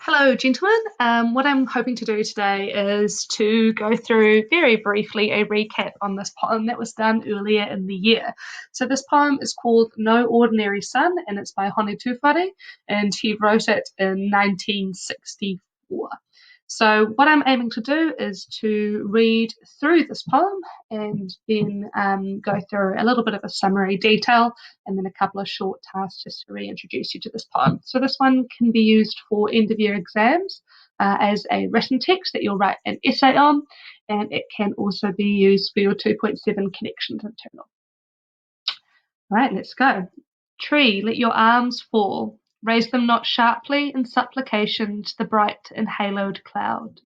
Hello, gentlemen. What I'm hoping to do today is to go through very briefly a recap on this poem that was done earlier in the year. So, this poem is called No Ordinary Sun and it's by Hone Tuwhare, and he wrote it in 1964. So, what I'm aiming to do is to read through this poem and then go through a little bit of a summary detail and then a couple of short tasks just to reintroduce you to this poem. So, this one can be used for end of year exams as a written text that you'll write an essay on, and it can also be used for your 2.7 connections internal. All right, let's go. Tree, let your arms fall. Raise them not sharply in supplication to the bright and haloed cloud.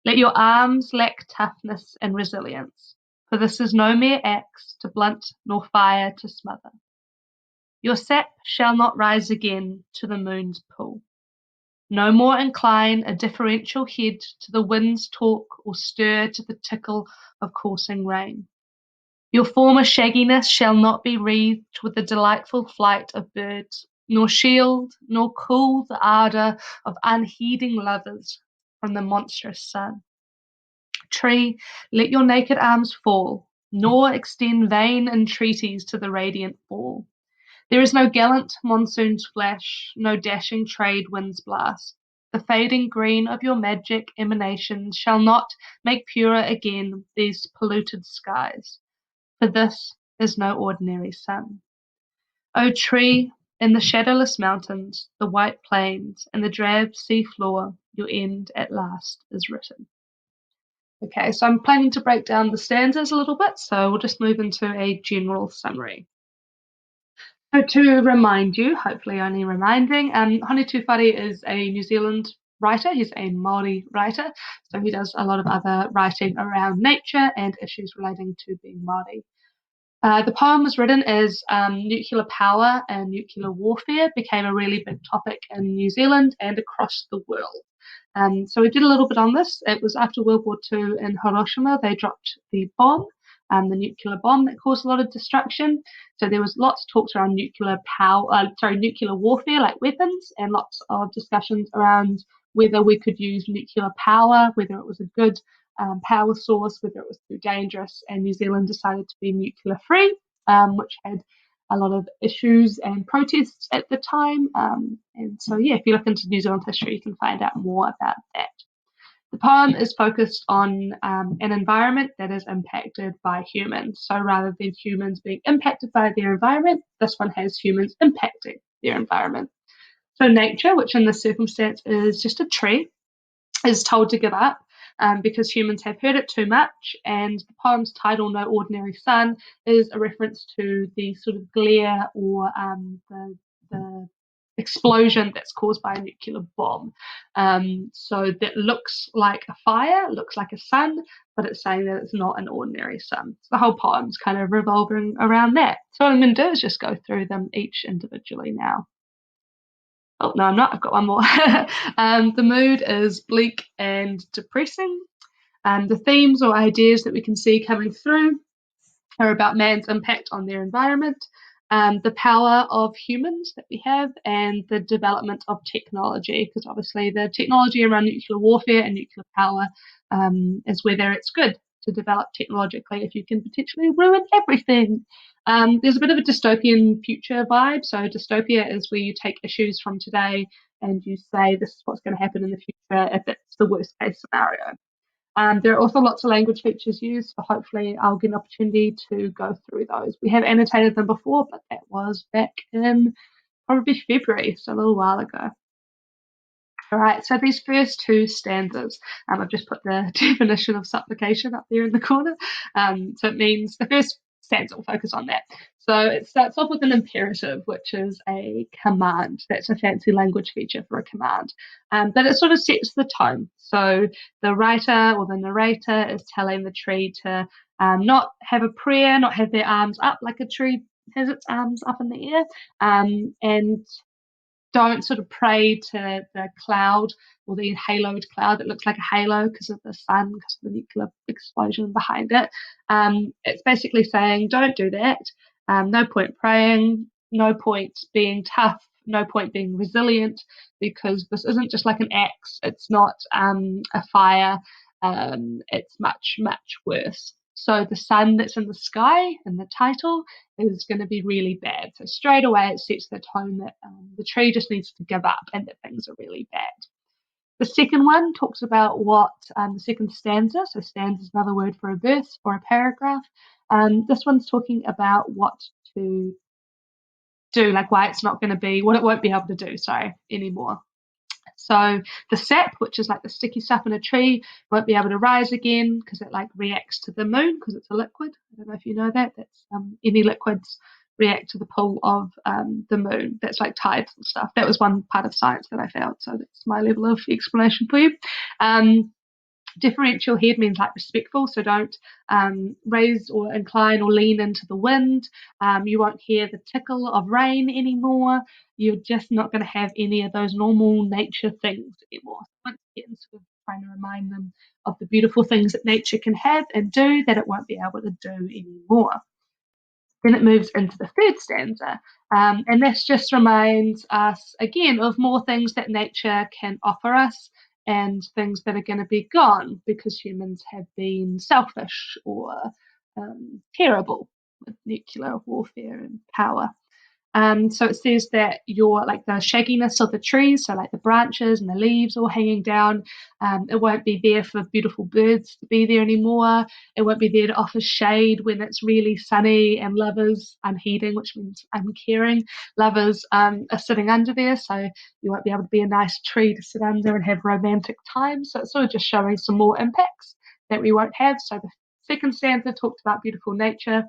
Let your arms lack toughness and resilience, for this is no mere axe to blunt nor fire to smother. Your sap shall not rise again to the moon's pull. No more incline a differential head to the wind's talk or stir to the tickle of coursing rain. Your former shagginess shall not be wreathed with the delightful flight of birds, nor shield, nor cool the ardour of unheeding lovers from the monstrous sun. Tree, let your naked arms fall, nor extend vain entreaties to the radiant ball. There is no gallant monsoon's flash, no dashing trade wind's blast. The fading green of your magic emanations shall not make purer again these polluted skies, for this is no ordinary sun. O tree, in the shadowless mountains, the white plains, and the drab sea floor, your end at last is written. Okay, so I'm planning to break down the stanzas a little bit, so we'll just move into a general summary. So to remind you, hopefully only reminding, Hone Tuwhare is a New Zealand writer. He's a Māori writer, so he does a lot of other writing around nature and issues relating to being Māori. The poem was written as nuclear power and nuclear warfare became a really big topic in New Zealand and across the world. So we did a little bit on this. It was after World War II in Hiroshima. They dropped the bomb, the nuclear bomb that caused a lot of destruction. So there was lots of talks around nuclear warfare, like weapons, and lots of discussions around whether we could use nuclear power, whether it was a good power source, whether it was too dangerous. And New Zealand decided to be nuclear free, which had a lot of issues and protests at the time. And so, yeah, if you look into New Zealand history, you can find out more about that. The poem is focused on an environment that is impacted by humans. So rather than humans being impacted by their environment, this one has humans impacting their environment. So nature, which in this circumstance is just a tree, is told to give up because humans have hurt it too much. And the poem's title, No Ordinary Sun, is a reference to the sort of glare or the explosion that's caused by a nuclear bomb. So that looks like a fire, looks like a sun, but it's saying that it's not an ordinary sun. So the whole poem's kind of revolving around that. So what I'm going to do is just go through them each individually now. Oh, no, I'm not. I've got one more. The mood is bleak and depressing. The themes or ideas that we can see coming through are about man's impact on their environment, the power of humans that we have, and the development of technology, because obviously the technology around nuclear warfare and nuclear power is whether it's good to develop technologically if you can potentially ruin everything. There's a bit of a dystopian future vibe. So dystopia is where you take issues from today and you say this is what's going to happen in the future if it's the worst case scenario. There are also lots of language features used, so hopefully I'll get an opportunity to go through those. We have annotated them before, but that was back in probably February, so a little while ago. All right, so these first two stanzas, I've just put the definition of supplication up there in the corner. So it means the first stanza will focus on that. So it starts off with an imperative, which is a command. That's a fancy language feature for a command. But it sort of sets the tone. So the writer or the narrator is telling the tree to not have a prayer, not have their arms up like a tree has its arms up in the air, and don't sort of pray to the cloud or the haloed cloud that looks like a halo because of the sun, because of the nuclear explosion behind it. It's basically saying, don't do that. No point praying, no point being tough, no point being resilient, because this isn't just like an axe. It's not a fire. It's much, much worse. So the sun that's in the sky in the title is going to be really bad. So straight away it sets the tone that the tree just needs to give up and that things are really bad. The second one talks about what the second stanza, so stanza is another word for a verse or a paragraph. This one's talking about what to do, like why it's not going to be, what it won't be able to do, sorry, anymore. So the sap, which is like the sticky stuff in a tree, won't be able to rise again because it like reacts to the moon because it's a liquid. I don't know if you know that. That's any liquids react to the pull of the moon. That's like tides and stuff. That was one part of science that I found. So that's my level of explanation for you. Deferential head means like respectful, so don't raise or incline or lean into the wind. You won't hear the tickle of rain anymore. You're just not going to have any of those normal nature things anymore. Once again, sort of trying to remind them of the beautiful things that nature can have and do that it won't be able to do anymore. Then it moves into the third stanza, and this just reminds us again of more things that nature can offer us and things that are going to be gone because humans have been selfish or terrible with nuclear warfare and power. So it says that your like the shagginess of the trees, so like the branches and the leaves all hanging down, it won't be there for beautiful birds to be there anymore. It won't be there to offer shade when it's really sunny, and lovers unheeding, which means uncaring lovers are sitting under there. So you won't be able to be a nice tree to sit under and have romantic time. So it's sort of just showing some more impacts that we won't have. So the second stanza talked about beautiful nature,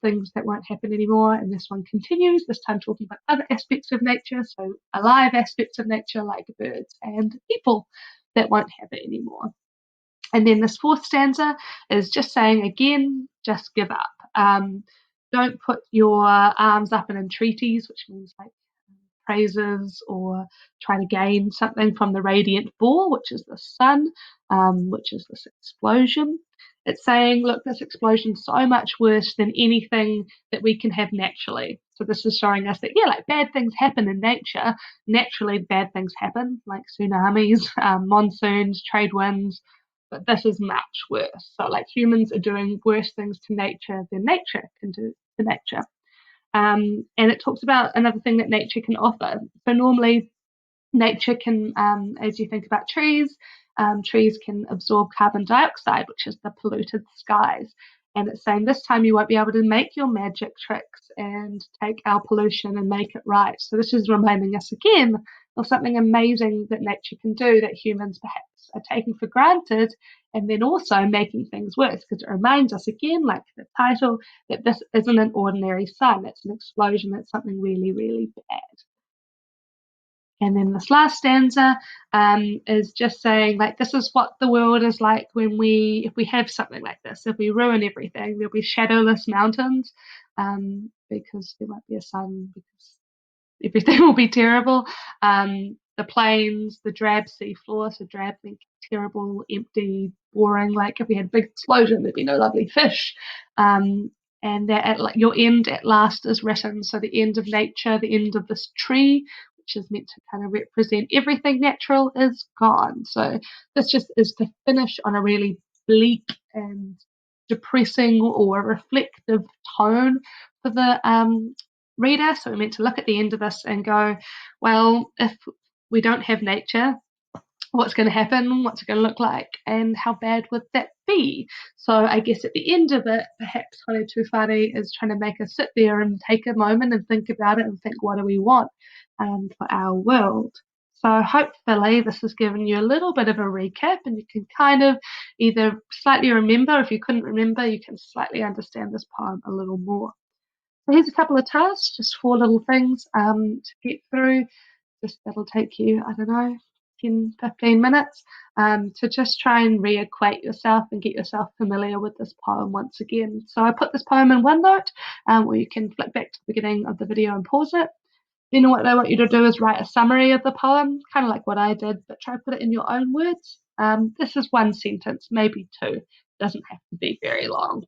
things that won't happen anymore. And this one continues, this time talking about other aspects of nature, so alive aspects of nature like birds and people that won't have it anymore. And then this fourth stanza is just saying again, just give up. Don't put your arms up in entreaties, which means like praises or trying to gain something from the radiant ball, which is the sun, which is this explosion. It's saying, look, this explosion's so much worse than anything that we can have naturally. So this is showing us that, yeah, like bad things happen in nature. Naturally, bad things happen, like tsunamis, monsoons, trade winds, but this is much worse. So like humans are doing worse things to nature than nature can do to nature. And it talks about another thing that nature can offer. So normally nature can, as you think about trees, trees can absorb carbon dioxide, which is the polluted skies. And it's saying this time you won't be able to make your magic tricks and take our pollution and make it right. So this is reminding us again of something amazing that nature can do that humans perhaps are taking for granted, and then also making things worse, because it reminds us again, like the title, that this isn't an ordinary sun. It's an explosion. It's something really, really bad. And then this last stanza is just saying, like, this is what the world is like if we have something like this. If we ruin everything, there'll be shadowless mountains, because there won't be a sun, because everything will be terrible. The plains, the drab seafloor, so drab means terrible, empty, boring. Like if we had a big explosion, there'd be no lovely fish. And that your end at last is written. So the end of nature, the end of this tree, which is meant to kind of represent everything natural, is gone. So this just is to finish on a really bleak and depressing or reflective tone for the reader. So we're meant to look at the end of this and go, well, if we don't have nature, what's going to happen, what's it going to look like, and how bad would that be? So I guess at the end of it, perhaps Hone Tuwhare is trying to make us sit there and take a moment and think about it and think, what do we want for our world? So hopefully this has given you a little bit of a recap, and you can kind of either slightly remember, if you couldn't remember, you can slightly understand this poem a little more. So here's a couple of tasks, just 4 little things to get through. Just that'll take you, I don't know, 10, 15 minutes to just try and reacquaint yourself and get yourself familiar with this poem once again. So I put this poem in OneNote, where you can flick back to the beginning of the video and pause it. Then what I want you to do is write a summary of the poem, kind of like what I did, but try to put it in your own words. This is 1 sentence, maybe 2. It doesn't have to be very long.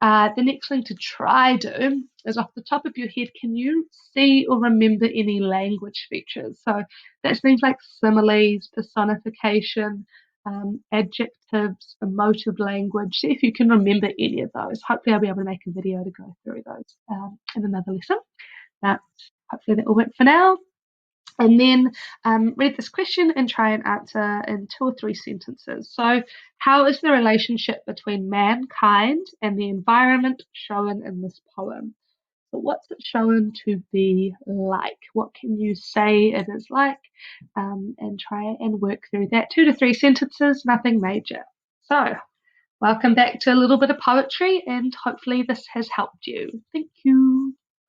The next thing to try do is off the top of your head, can you see or remember any language features? So that's things like similes, personification, adjectives, emotive language. See if you can remember any of those. Hopefully I'll be able to make a video to go through those in another lesson. But hopefully that will work for now. And then read this question and try and answer in 2 or 3 sentences. So, how is the relationship between mankind and the environment shown in this poem? So, what's it shown to be like? What can you say it is like? And try and work through that. 2 to 3 sentences, nothing major. So, welcome back to a little bit of poetry, and hopefully, this has helped you. Thank you.